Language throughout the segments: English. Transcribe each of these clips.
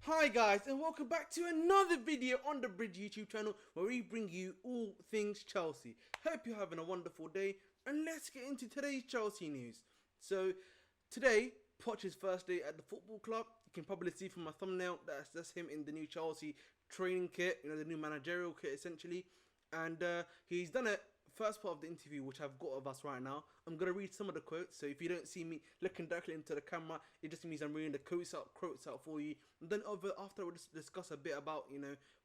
Hi guys, and welcome back to another video on the Bridge YouTube channel where we bring you all things Chelsea. Hope you're having a wonderful day, and let's get into today's Chelsea news. So today, Poch's first day at the football club. You can probably see from my thumbnail that's him in the new Chelsea training kit, the new managerial kit essentially. And he's done it. First part of the interview, which I've got of us right now, I'm going to read some of the quotes. So if you don't see me looking directly into the camera, it just means I'm reading the quotes out for you. And then after we'll just discuss a bit about,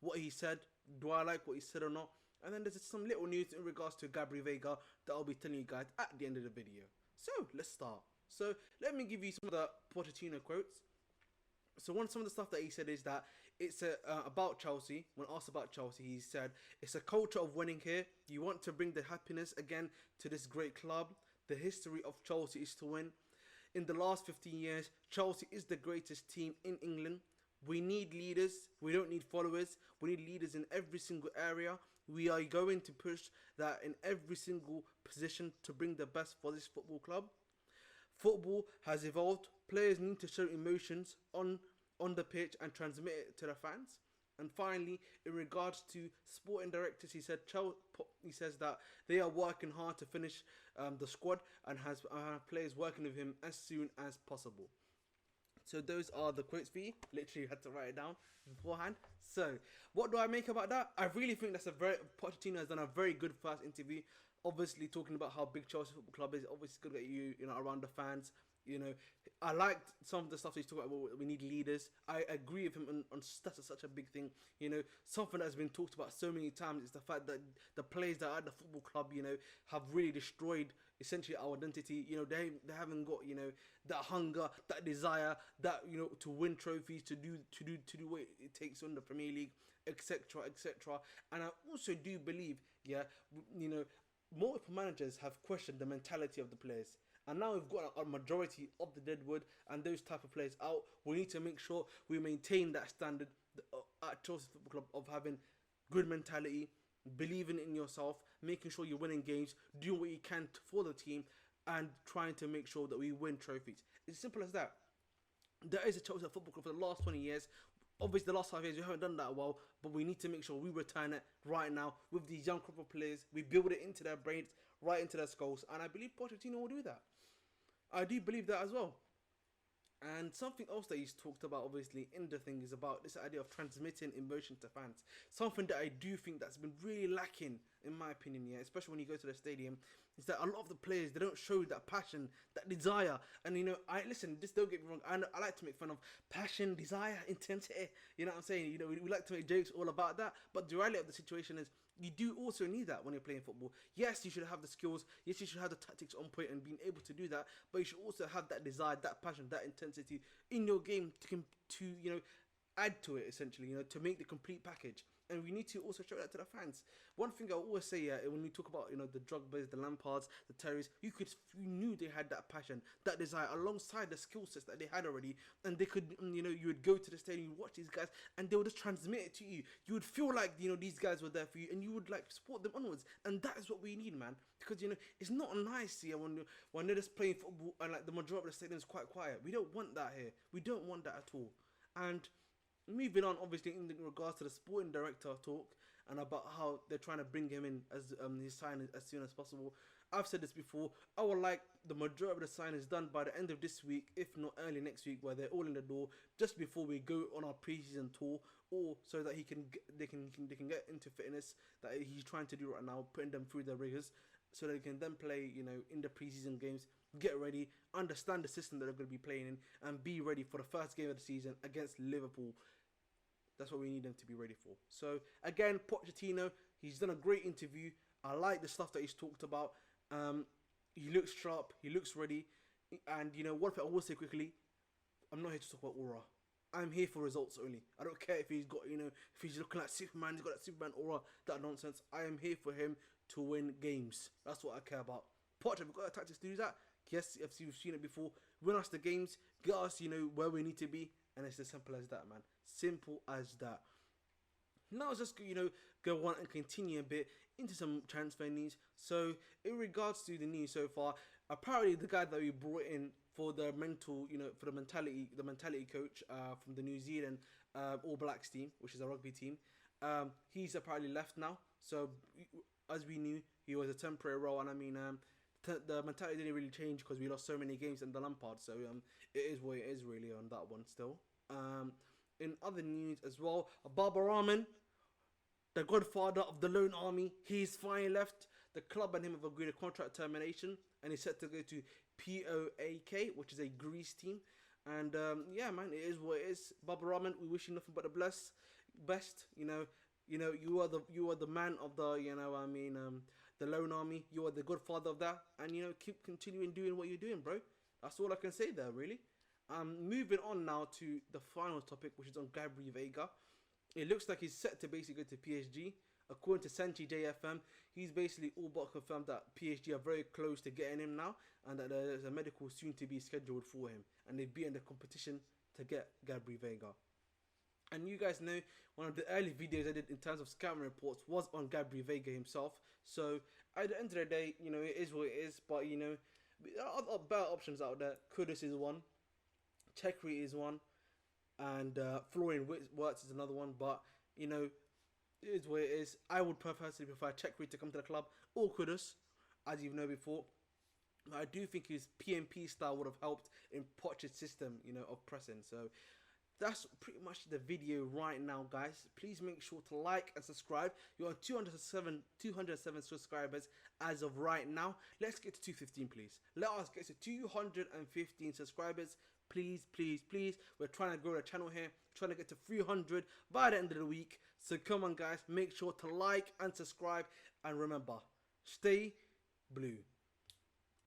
what he said. Do I like what he said or not? And then there's some little news in regards to Veiga that I'll be telling you guys at the end of the video. So let's start. So let me give you some of the Pochettino quotes. So some of the stuff that he said is that it's about Chelsea. When asked about Chelsea, he said, it's a culture of winning here. You want to bring the happiness again to this great club. The history of Chelsea is to win. In the last 15 years, Chelsea is the greatest team in England. We need leaders. We don't need followers. We need leaders in every single area. We are going to push that in every single position to bring the best for this football club. Football has evolved. Players need to show emotions on the pitch and transmit it to the fans. And finally, in regards to sporting directors, he says that they are working hard to finish the squad and has players working with him as soon as possible. So those are the quotes for you. Literally had to write it down beforehand. So what do I make about that? I really think Pochettino has done a very good first interview. Obviously talking about how big Chelsea Football Club is. Obviously good to get you around the fans. I liked some of the stuff he's talking about. We need leaders. I agree with him on that's such a big thing. Something that's been talked about so many times is the fact that the players that are at the football club, have really destroyed essentially our identity. They haven't got that hunger, that desire, that to win trophies, to do what it takes on the Premier League, etc., etc. And I also do believe, multiple managers have questioned the mentality of the players. And now we've got a majority of the deadwood and those type of players out. We need to make sure we maintain that standard at Chelsea Football Club of having good mentality, believing in yourself, making sure you're winning games, doing what you can for the team, and trying to make sure that we win trophies. It's as simple as that. There is a Chelsea Football Club for the last 20 years. Obviously, the last 5 years we haven't done that well, but we need to make sure we return it right now with these young crop of players. We build it into their brains, right into their skulls, and I believe Pochettino will do that. I do believe that as well. And something else that he's talked about, obviously, in the thing is about this idea of transmitting emotion to fans. Something that I do think that's been really lacking, in my opinion, especially when you go to the stadium, is that a lot of the players, they don't show that passion, that desire. And, just don't get me wrong, I like to make fun of passion, desire, intensity. You know what I'm saying? We like to make jokes all about that. But the reality of the situation is, you do also need that when you're playing football. Yes, you should have the skills. Yes, you should have the tactics on point and being able to do that. But you should also have that desire, that passion, that intensity in your game to add to it, essentially, to make the complete package. And we need to also show that to the fans. One thing I always say, when we talk about, the Drogbas, the Lampards, the Terrys, you knew they had that passion, that desire, alongside the skill sets that they had already. And they could, you would go to the stadium, you watch these guys, and they would just transmit it to you. You would feel like, these guys were there for you, and you would, support them onwards. And that is what we need, man. Because, it's not nice here when they're just playing football and, the majority of the stadium is quite quiet. We don't want that here. We don't want that at all. And moving on, obviously, in regards to the sporting director talk and about how they're trying to bring him in as his signing as soon as possible. I've said this before. I would like the majority of the signings done by the end of this week, if not early next week, where they're all in the door just before we go on our preseason tour, or so that they can get into fitness that he's trying to do right now, putting them through the rigors, so they can then play, in the preseason games, get ready, understand the system that they're going to be playing in, and be ready for the first game of the season against Liverpool. That's what we need them to be ready for. So, again, Pochettino, he's done a great interview. I like the stuff that he's talked about. He looks sharp. He looks ready. And, one thing I will say quickly, I'm not here to talk about aura. I'm here for results only. I don't care if he's got, if he's looking like Superman, he's got that Superman aura, that nonsense. I am here for him to win games. That's what I care about. Poch, have we got the tactics to do that? Yes, we've seen it before. Win us the games, get us, where we need to be. And it's as simple as that, man. Simple as that. Now let's just, go on and continue a bit into some transfer news. So, in regards to the news so far, apparently the guy that we brought in for the mentality coach from the New Zealand All Blacks team, which is a rugby team. He's apparently left now. So as we knew, he was a temporary role, and I mean, the mentality didn't really change because we lost so many games in the Lampard. So it is what it is really on that one still. In other news as well, Barbara Rahman, the godfather of the Lone Army, he's finally left. The club and him have agreed a contract termination, and he's set to go to POAK, which is a Greece team. And yeah, man, it is what it is. Barbara Rahman, we wish you nothing but the best. You are the man of the the Lone Army. You are the godfather of that, and keep continuing doing what you're doing, bro. That's all I can say there, really. Moving on now to the final topic, which is on Gabriel Veiga. It looks like he's set to basically go to PSG. According to Sanchi JFM, he's basically all but confirmed that PSG are very close to getting him now, and that there's a medical soon to be scheduled for him, and they've beaten the competition to get Gabriel Veiga. And you guys know one of the early videos I did in terms of scouting reports was on Gabriel Veiga himself. So at the end of the day, it is what it is. But there are better options out there. Kudus is one, Chekri is one, and Florian Wirtz is another one. But it is what it is. I would personally prefer Chekri to come to the club or Kudus, as you've known before. But I do think his PMP style would have helped in Poch's system, of pressing. So that's pretty much the video right now, guys. Please make sure to like and subscribe. You're on 207 subscribers as of right now. Let's get to 215, please. Let us get to 215 subscribers. Please, please, please. We're trying to grow the channel here. Trying to get to 300 by the end of the week. So come on, guys. Make sure to like and subscribe. And remember, stay blue.